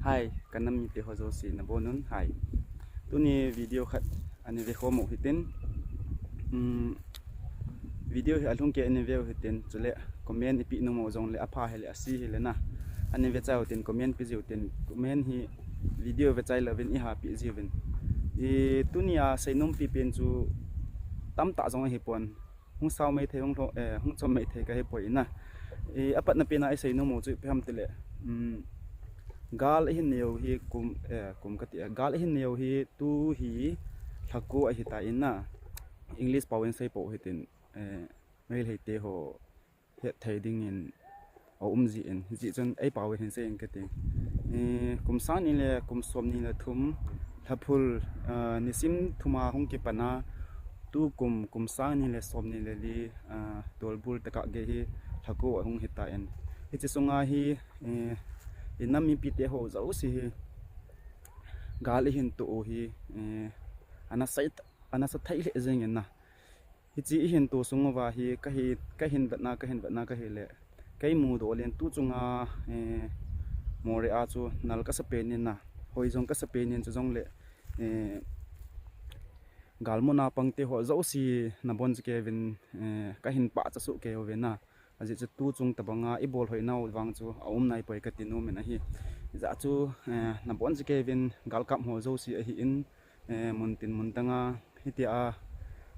Hai kanam ni te hozo si na bonun hai tu ni video khat ani ve khomo hitin video hi alhung ke ani ve hitin chule comment ipi no mo jong le apha hele asi hele na ani ve chau tin comment pi jiu tin comment hi video ve chai lovin i ha pi jiwin i tunia seinum pi pen chu tam ta jong hi pon hung sao mai the hung chom mai the ka he poi na e apat na pena ai seinum mo chu pham tele gal hin neo hi kum ka ti gal hin neo hi tu hi thaku a hi ta in na english pawen sai po hitin mail he te ho he thading in o umji in ji chon ai pawe hin se in ka ti kum san ni le kum som ni le thum thapul nisim thuma hung ki pana tu kum sang ni le som ni le li tolbul taka ge hi thaku a hung hita in hi chi sunga hi inami pite ho zau si gali hin tu hi ana sa thai le jeng na hi chi hin tu sunga hi ka hin batna ka hi le kai mu do len tu chunga more a chu nal ka sa pen na hoi jong ka sa pen chu jong le galmona pangte ho zau si na bon ke vin ka hin pa cha su ke ve na aji chu tu chung tabanga i bol hoi nau wang chu aum nai poi ka tinu men a hi za chu na bon ji kevin gal kam ho zo si a hi in mun tin mun tanga hitia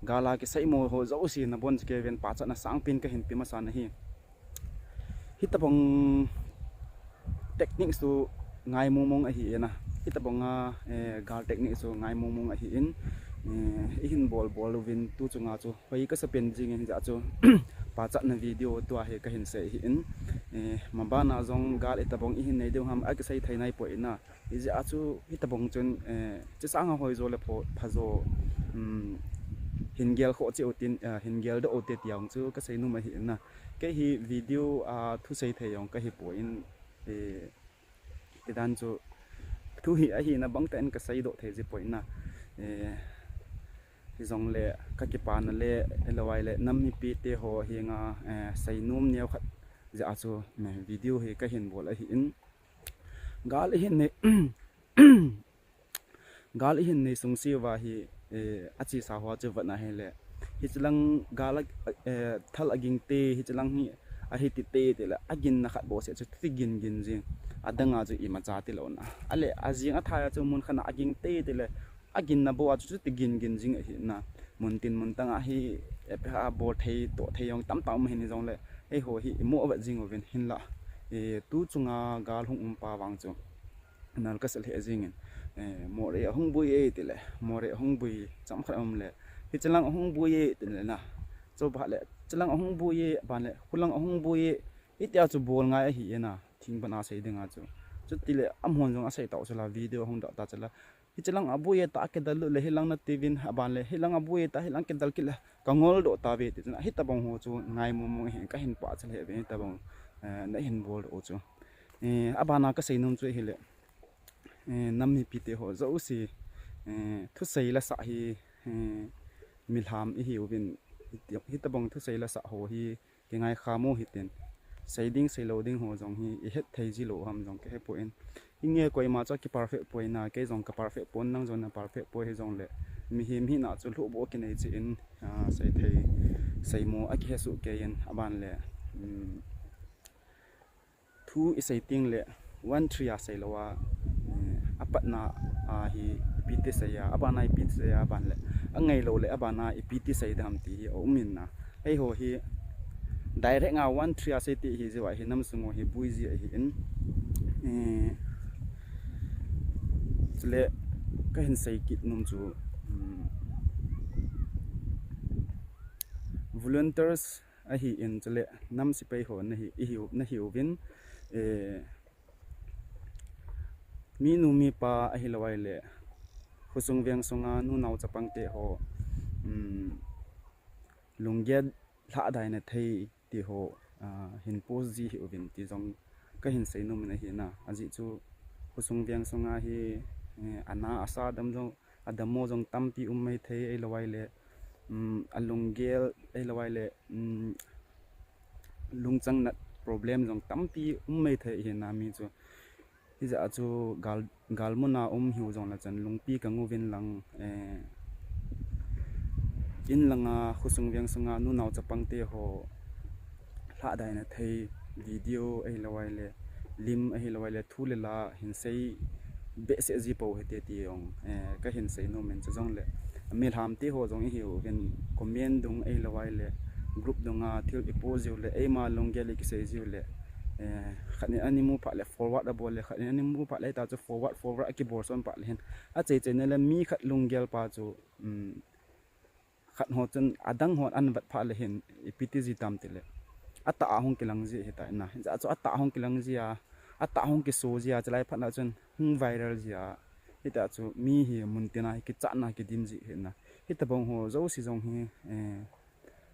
gala ke sai mo ho zo si na bon ji kevin pa cha na sang pin ka hin pi ma sa na hi hitabong techniques tu ngai mu mong a hi na hitabonga gal techniques tu ngai mu mong a hi in hin bol win tu chunga chu hoi ka sa pen jing in za chu pa cha na video to he ka hin se hi in mabana jong gal etabong hin nei deu ham a ka sai thainai po ina iji a chu hitabong chun chi sang hoi zo le phazo hingel kho che otin hingel do ote tiang chu ka sai nu ma hi na ke hi video thu sai thayong ka hi po in dan chu thu hi a hi na bang ten ka sai do the ji po ina zong le ka ki pan le lawai le nammi pi te ho hi nga sai num neu khat ja chu me video he ka hin bol a hi in gal hin ne gal hin ne sung si wa hi achi sa hwa che wana he le hi chlang gal thal aging te hi chlang hi a hi ti te la agin na khat bo se chu ti gin jing adanga chu i ma cha ti lo na ale ajing a tha chu mun khana aging te le agin na bo chu ti gin jing a hi na mun tin mun tanga hi ha bo thei to theyong tam tam hin jong le ei ho hi mo wa jing ovin hin la tu chunga gal hung pa wang chu nal ka sel he jing mo re hung bui e ti le mo re hung bui cham kham le hi chalang hung bui e ti le na cho ba le chalang hung bui e ban le kulang hung bui e itia chu bol ngai a hi na thing bana sei dinga chu ti le am hon jong a sei taw chala video hung da ta chala hi chalang abuye ta ke dal le hilang na tivin aban le hilang abuye ta hilang ke dal ki la kangol do ta ve ti na hi tabong ho chu ngai mu mu hi ka hin pa chal he ve tabong na hin bol o chu abana ka sei num chu hi le namni pite ho zo si thu sei la sa hi milham i hi win hi tabong thu sei la sa ho hi ke ngai khamo hi ten seiding sei loading ho jong hi i het thei ji lo ham jong ke he po in inge koi ma cha ki perfect point na ke jong ka perfect pon nang jong na perfect po he jong le mi him hi na chu lu bo ki nei chi in sei thei sei mo a ki su ke yin aban le thu i sei ting le 1 3 a sei lowa apat na hi pt sei ya abana i pt sei ya ban le angai lo le abana i pt sei dam ti hi o min na ei ho hi direct nga 1 3 a sei ti hi jiwa hi nam sungo hi buizi hi in le ka hin sei kit num chu volunteers a hi in chale nam si pai ho na hi win mi nu mi pa a hi lawai le khusung veng sunga nu nau chapang te ho lungyat hla dai na thei ti ho hin post ji hi win ti jong ka hin sei num na hi na aji chu khusung veng sunga hi ana asa dam jong adamo jong tampi mai thei ei lawai le alungel ei lawai le lungchang na problem jong tampi mai thei hi na mi chu hi za chu galmuna hiu zong la chan lungpi ka nguvin lang in langa khusung viang sanga nu naw chapang te ho hla dai na thei video ai lawai le lim ai lawai le thu le la hin sei be se ji po hete ti yong ka hin sei no men chong le mi ham ti ho jong hiu ven comment dung ai lawai le group dunga thil ipoziu le ai ma longge le ki sei jiu le khani animu pa le forward abo le khani animu pa le ta chu forward ki bor son pa le hen a che ne le mi khat lunggel pa chu khat ho chen adang ho an bat pha le hen iptg tam te le ata ahong kilang ji heta na ja chu ata ahong kilang ji a ata ahong ki so ji a chlai phat na chen viral ji a heta chu mi hi mun te na ki cha na ki dim ji he na heta bong ho zo si jong hi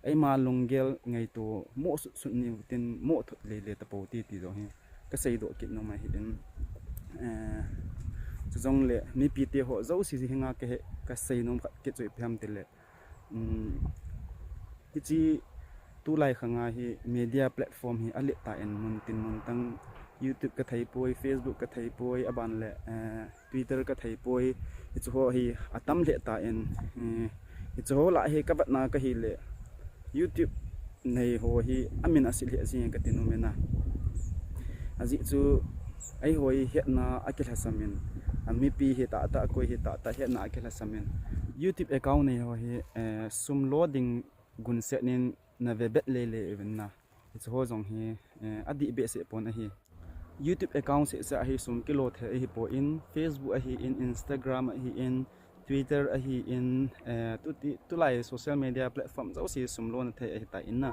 ai ma lunggel ngai to mo su ni tin mo thot le ta po ti do hi ka sei do kit no ma hi den chu jong le mi pi te ho zo si hinga ke ka sei nom ke choi pham te le chi tu lai khanga hi media platform hi ale ta en mun tin mun tang YouTube ka thai poi Facebook ka thai poi aban le Twitter ka thai poi chu ho hi atam le ta en chu ho la he ka bat na ka hi le YouTube nei ho hi amin asil hi azin ka tinu mena azi chu ai hoi het na akil hasamin ami pi hi ta koi hi ta het na akil hasamin YouTube account nei ho hi sum loading gun set nin na ve bet le even na it's ho jong hi adi be se pon a hi YouTube account se sa hi sum kilo the hi po in Facebook a hi in Instagram a hi in Twitter a hi in tu lai social media platform zo si sum lo na the hi ta in na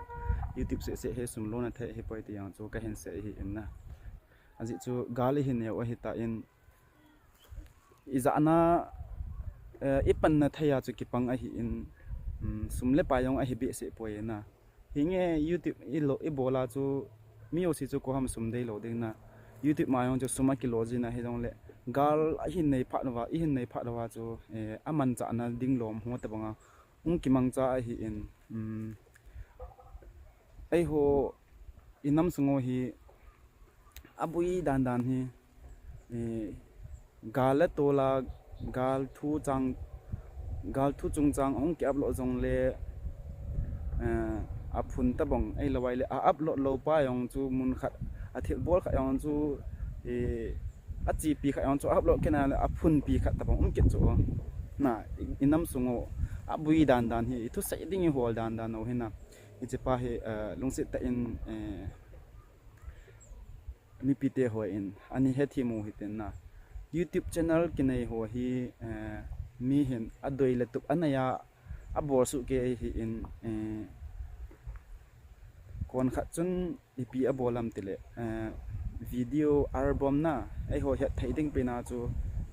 YouTube se he sum lo na the hi po ti yang chu ka hen se hi in na aji chu gali hi ne wa hi ta in izana ipan na thaya chu kipang a hi in sumle pa yong a hi be se po na hinge YouTube i bola chu mi o si chu ko ham sum dei lo ding na YouTube ma yong chu suma kiloji na he jong le gal a hin nei pha nawa i hin nei pha nawa chu aman cha na ding lom ho ta banga kimang cha a hi in ai ho inam sungo hi abui dan hi gal tola gal thu chung chang ki upload jong le a phun ta bong ai lawai le a upload lo pa yong chu mun khat a thil bol kha yong chu a chi pi kha yong chu upload kena a phun pi khat ta bong ki chu na inam sungo a bui dan hi thu sai ding hi hol dan no hena ichi pa he lungsi ta in mi pi te ho in ani he thi mu hi ten na YouTube channel kinai ho hi mi hen adoi le tup anaya abor su ke hi in kon khat chun ipi abolam tile video album na ai ho he thaiding pe na chu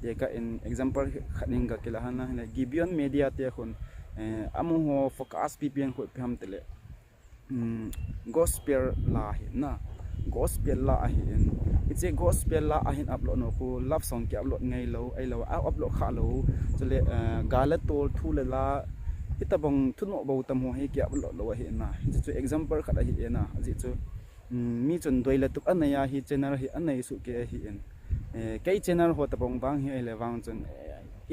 te ka in example khaning ga kila hana na gibeon media te khun amu ho focus ppn ho pham tile gospel la hi na gospel la ahin it's a gospel la ahin upload no ko love song ki upload ngai lo ai lo upload kha lo chule gala tol thu le la itabong thuno bo tam ho he ki upload lo hi na chu example kha hi na ji chu mi chun doile tuk anaya hi channel hi anai su ke hi en kai channel ho tabong bang hi le wang chun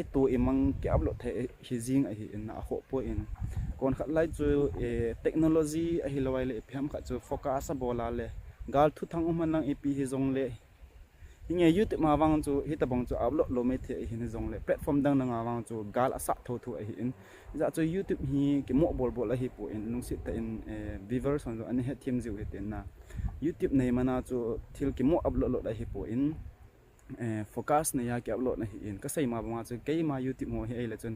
itu imang ki upload the hi jing a hi in na ho po in kon khat lai chu technology a hi lawai le pham kha chu focus a bola le gal thu thang manang ep hi jong le hinge YouTube ma wang chu hitabong chu upload lo me the hi jong le platform dang na wang chu gal asa tho thu hi in za chu YouTube hi ki mo bol bol a hi po in nung sit ta in viewers on ani he thim jiu he ten na YouTube nei mana chu thil ki mo upload lo da hi po in focus na ya ki upload na hi in ka sai ma ba chu ke ma YouTube mo hi ai la chun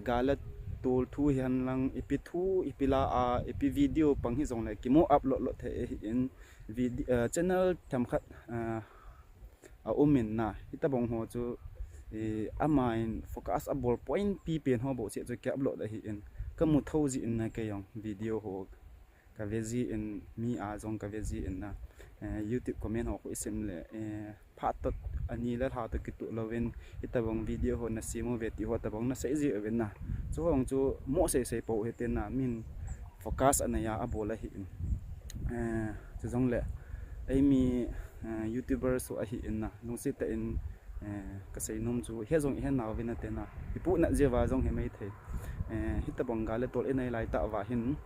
galat tol thu hian lang ipi thu ipila a ipi video pang hi jong le ki mo upload lo the in video channel tham khat a umin na itabong ho chu amain focus a ball point pi pen ho bo che chu ki upload a hi in ka mu tho ji in na ke yong video ho ka vezi in mi a jong ka vezi in na YouTube comment ho ko isim le phat tot ani la tha to ki tu lovin itabong video ho na simo veti ho tabong na sei ji even na chu hong chu mo se po he ten na min focus anaya abola hi in chu jong le ai mi YouTuber so a hi in na lung si te in ka sei nom chu he zong he naw vin te na ipu na je wa zong he mai the hi ta bang ga le tol enai lai ta wa hin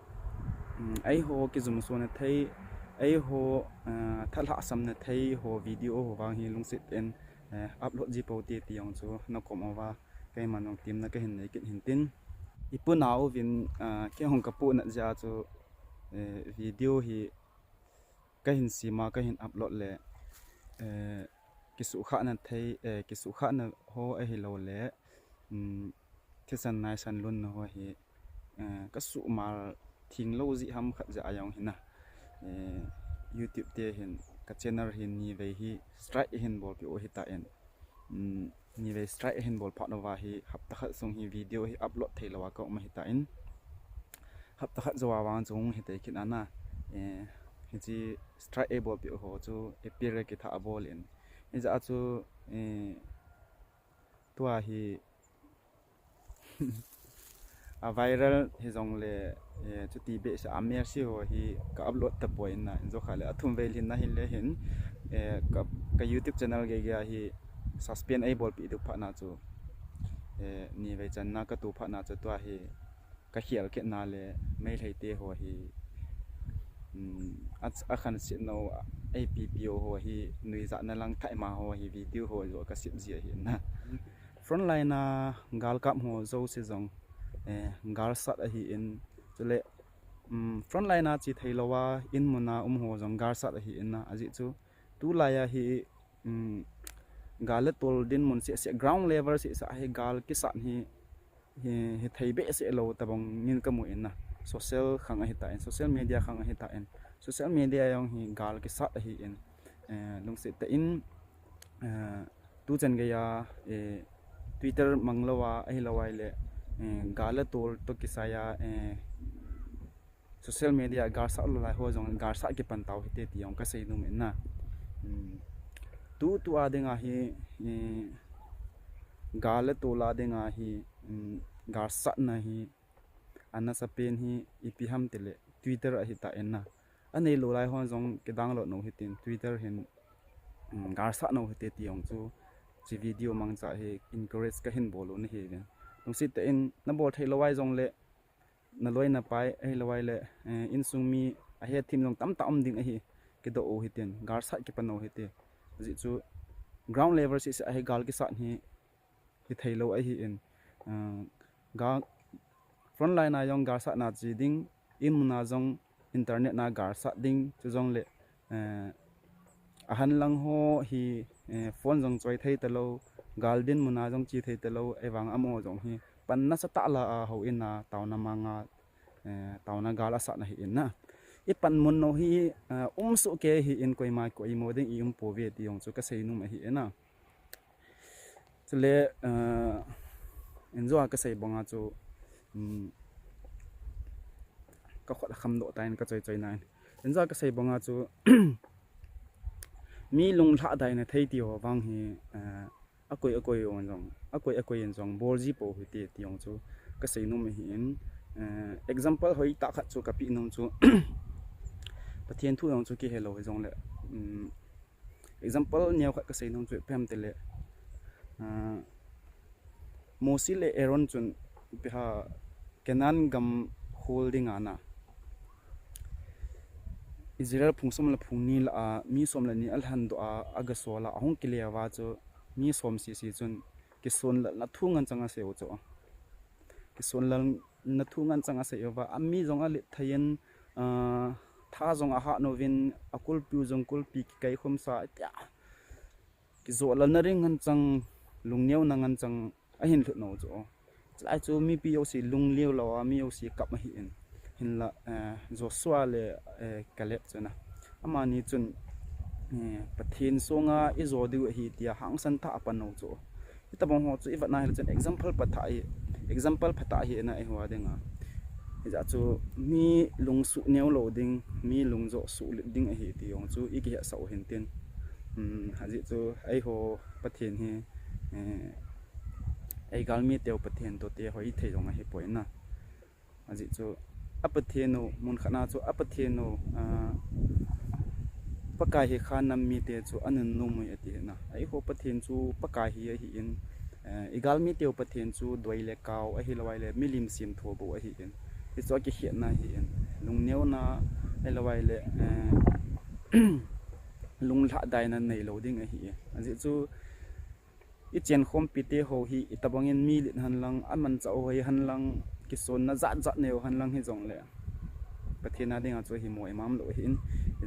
ai ho ki zum so na thei ai ho thal ha sam na thei ho video ho wang hi lung si ten upload ji po ti ti yong chu na kom wa kai manong tim na ka hin nei kin hin tin ipu naw vin ke hong ka pu na ja chu video hi ka hin sima ka hin upload le kisu kha na thei kisu kha na ho a hi lo le thisan nai san lun na ho hi ka su mal thing lo ji ham khat ja ayong hina YouTube te hin ka channel hin ni ve hi strike hin bol pi o hi ta en ni ve strike hin bol pha no wa hi hap ta khat song hi video hi upload thei lo wa ka ma hi ta in hap ta khat zawa wang chung hi te kin ana hi chi strike able pi ho chu appear ki tha bol in is a chu tua hi a viral hi zong le chu ti be sa amer si ho hi ka upload ta point na zo khale athum vel hin na hin le hin ka YouTube channel ge ga hi suspend able pi du pha na chu ni ve chan na ka tu pha na chu tua hi ka hial ke na le mai thei te ho hi a khan sit no APPO ho hi nui za na lang thai ma ho hi video ho zo ka sit ji hi na frontline na gal kap ho zo se zong gal sat a hi in chule frontline na chi theilowa in muna ho zong gal sat a hi in na aji chu tu la ya hi gal tol din mun se ground level se sa hi gal ki san hi thei be se lo tabong nin ka mu in na social khang a hi ta in social media khang a hi ta in social media yong hi gal ki sat a hi in lung se ta in tu chen ge ya Twitter manglawa ai lawai le gal tol to kisaya social media gar sa lo lai ho jong gar sa ki pan taw hi te ti yong ka sei nu men na tu a denga hi gal to la denga hi gar sa na hi anna sa pen hi ipi ham tele Twitter a hi ta en na anei lo lai ho jong ke dang lo no hi tin Twitter hin gar sa no hi te ti yong chu chi video mang cha he encourage ka hin bolo ni he nong sit in na bol thei lowai jong le na loi na pai ai lowai le in sung mi a he thim long tam tam ding a hi ke do o hi ten gar sa ki pano hi te ji chu ground level si a he gal ki sa hi thei lo a hi in ga front line na yong gar sa na ji ding in na jong internet na gar sa ding chu jong le a han lang ho hi phone jong choi thei ta lo galdin muna jong chi thei ta lo ewang amo jong hi pan na sa ta la a ho in na taw na manga taw na gala sa na hi in na I pan mun no hi su ke hi in koi ma koi mo ding i po ve ti yong chu ka sei nu ma hi na chule en zo ka sei bonga chu ka khot kham do tain ka choi choi nai en zo ka sei bonga chu mi lung tha dai na thei ti ho wang hi akoi on jong akoi en jong bol ji po hi ti yong chu ka sei nu ma hi in example hoi ta khat chu ka pi nom chu pathian thu yong chu ki hello jong le example nyaw khat ka sei nom chu phem te le mosile eron chun ha kenan gam holding ana Israel phungsom la phungni la mi som la ni alhan do agasola ahong kilewa chu mi som si chun ki son la na thungan changa se chu ki son la na thungan changa se wa ami zonga le thayen tha zong a ha novin akul pu zong kul pi kai khom sa tya ki zo la na ring ngan chang lungneu na ngan chang a hin thut no chu chlai chu mi pi yo si lungleu lawa mi yo si kap hi in hin la Joshua le Caleb chuna amani chun pathin songa izo du hi tia hang san ta apan no chu itabong ho chu iwa na hel chen example phata hi na e huwa denga ja chu mi lungsu neu loading mi lungzo su ding hi ti yong chu iki ha sau hin tin haji chu ai ho pathin hi ai galmi teu pathin to te hoi thei jong hi point na haji chu apathieno mun khana chu apathieno pakai hi khan nam mi te chu anun nu mai ati na ai ho pathian chu pakai hi in igal mi te pathian chu doi le kaw a hi lawai le milim sim tho bo a hi in hi chu ki hiat na hi in lung neu na ai lawai le lung la dai na nei lo ding a hi aji chu i chen khom pi te ho hi itabangin mi lin han lang aman chau hoi han lang ki son na zat zat neu han lang hi jong le pathian na ding a chu hi mo imam lo hin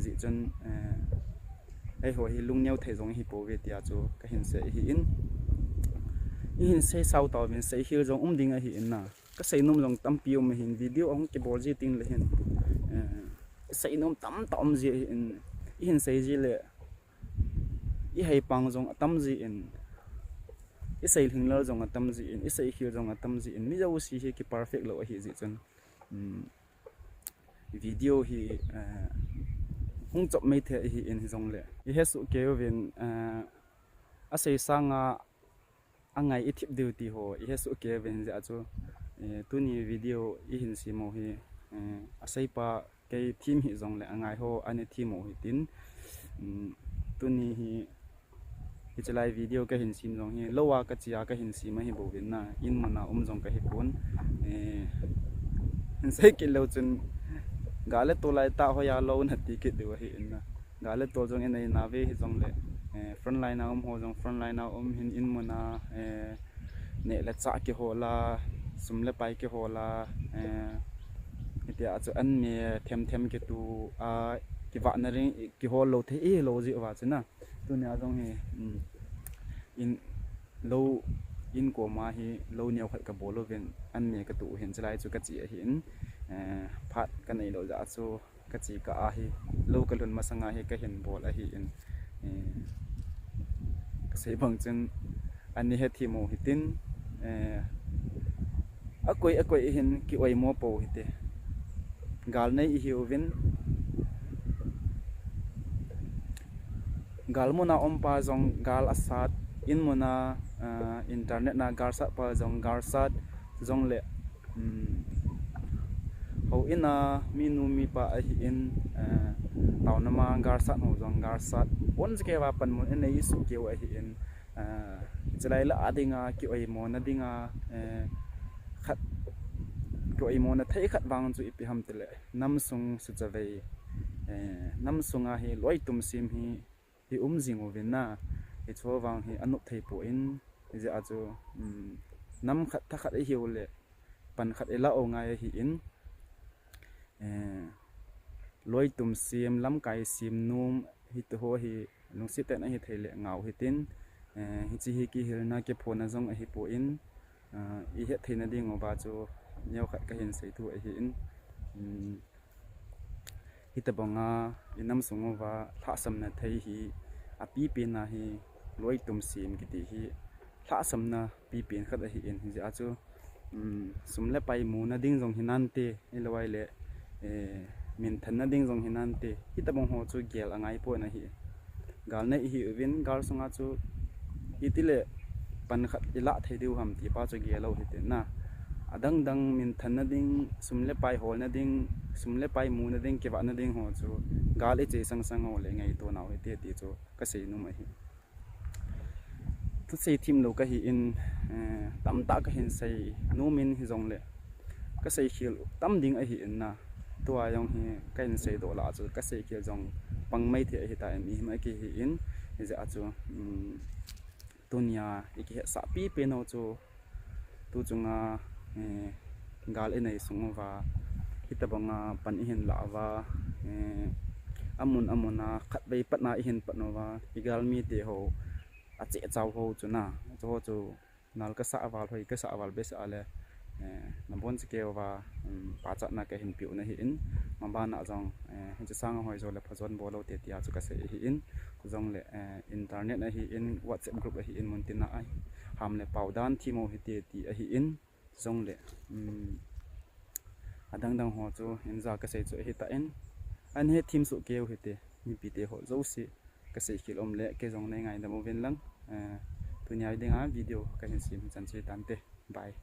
ji chen ai ho hi lung neu thei jong hi po ve tia chu ka hin se hi in in se sau taw min se hil jong ding a hi in na ka sei num jong tam pi um hin video ong ke bol ji ting le hin sei num tam tam ji in sei ji le i hei pang jong tam ji in i sei hling lo jong tam ji in i sei hil jong tam ji in mi jau si hi ki perfect lo hi ji chen video hi hung chop mai the hi in jong le i he su ke win a sei sanga angai i thip duty ho i he su ke win ja chu tu ni video i hin si mo hi a sei pa ke team hi jong le angai ho ani team ho hi tin tu ni hi hi chalai video ka hin sim jong hi lowa ka chia ka hin sim hi bo win na in mana jong ka hi pon sei ke lo chun gale to lai ta ho ya lo na ti ke de hi in na gale to jong en na ve hi jong le front line na ho jong front line na hin in mana ne la cha ke ho la sum le pai ke ho la itia chu an me them ke tu a ki wa na ring ki ho lo the e lo ji wa chna tu nya jong hi in lo in ko ma hi lo neu khat ka bolo ven an me ka tu hin chlai chu ka chi hin phat ka nei lo ja chu ka chi ka a hi lo ka lun ma sanga hi ka hin bol a hi in sei bang chen ani he thi mo hi tin akoi hin ki oi mo po hi te gal nei hi ovin gal mo na pa jong gal asat in mo na internet na gar sat pa jong gar sat jong le ho ina minu mi pa a hi in taw na ma gar sat ho jong gar sat on ke wa pan mo en nei su ke wa hi in chalai la adinga ki oi mo na dinga khat ko oi mo na thei khat wang chu ipi ham tele nam sung su chawei nam sunga hi loi tum sim hi jing ovin na i cho wang hi anu thei po in je a chu nam khat tha khat hi ule pan khat ela o ngai hi in loi tum sim lam kai sim num hi to ho hi lung si te na hi thei le ngau hi tin hi chi hi ki hil na ke phone jong a hi po in i he theina ding oba chu nyau khat ka hin sei thu a hi in hitabonga inam sungova tha samna thei hi api pe na hi loi tum sim ki ti hi tha samna pi pen khat a hi in hi ja chu sumle pai mu na ding jong hinan te elawai le min than na ding jong hinan te hitabong ho chu gel angai po na hi gal na hi win gal sunga chu itile pan khat ila thei diu ham ti pa chu gelo hi te na adang dang min than na ding sumle pai hol na ding sumle pai mu na ding ke wa na ding ho chu gal e che sang sang ho le ngai to naw he te ti chu ka sei nu ma hi tu sei thim lo ka hi in tam ta ka hin sei nu min hi jong le ka sei khil tam ding a hi in na to a yong hi ka in sei do la chu ka sei khil jong pang mai the hi ta mi ma ki hi in hi ja chu tunya iki sa pi pe no chu tu chunga gal e nei sungwa hitabanga pan hin lawa amuna khat bei patna hin patnowa igal mi te ho ache chaw ho chuna chu nal ka sa awal hoi ka sa awal be sa le nambon ke wa pa cha na ka hin piu na hi in mamba na jong hin cha sang hoi zo le phazon bolo te tia chu ka se hi in jong le internet na hi in whatsapp group a hi in muntin na ai ham le paudan thimo hi te ti a hi in jong le adang dang ho chu in za ka sei chu hi ta in an he thim su keu hi te ni pi te ho zo si ka sei khil om le ke jong nei ngai da mo ven lang tu nyai dinga video ka hin sim chan che tan te bye.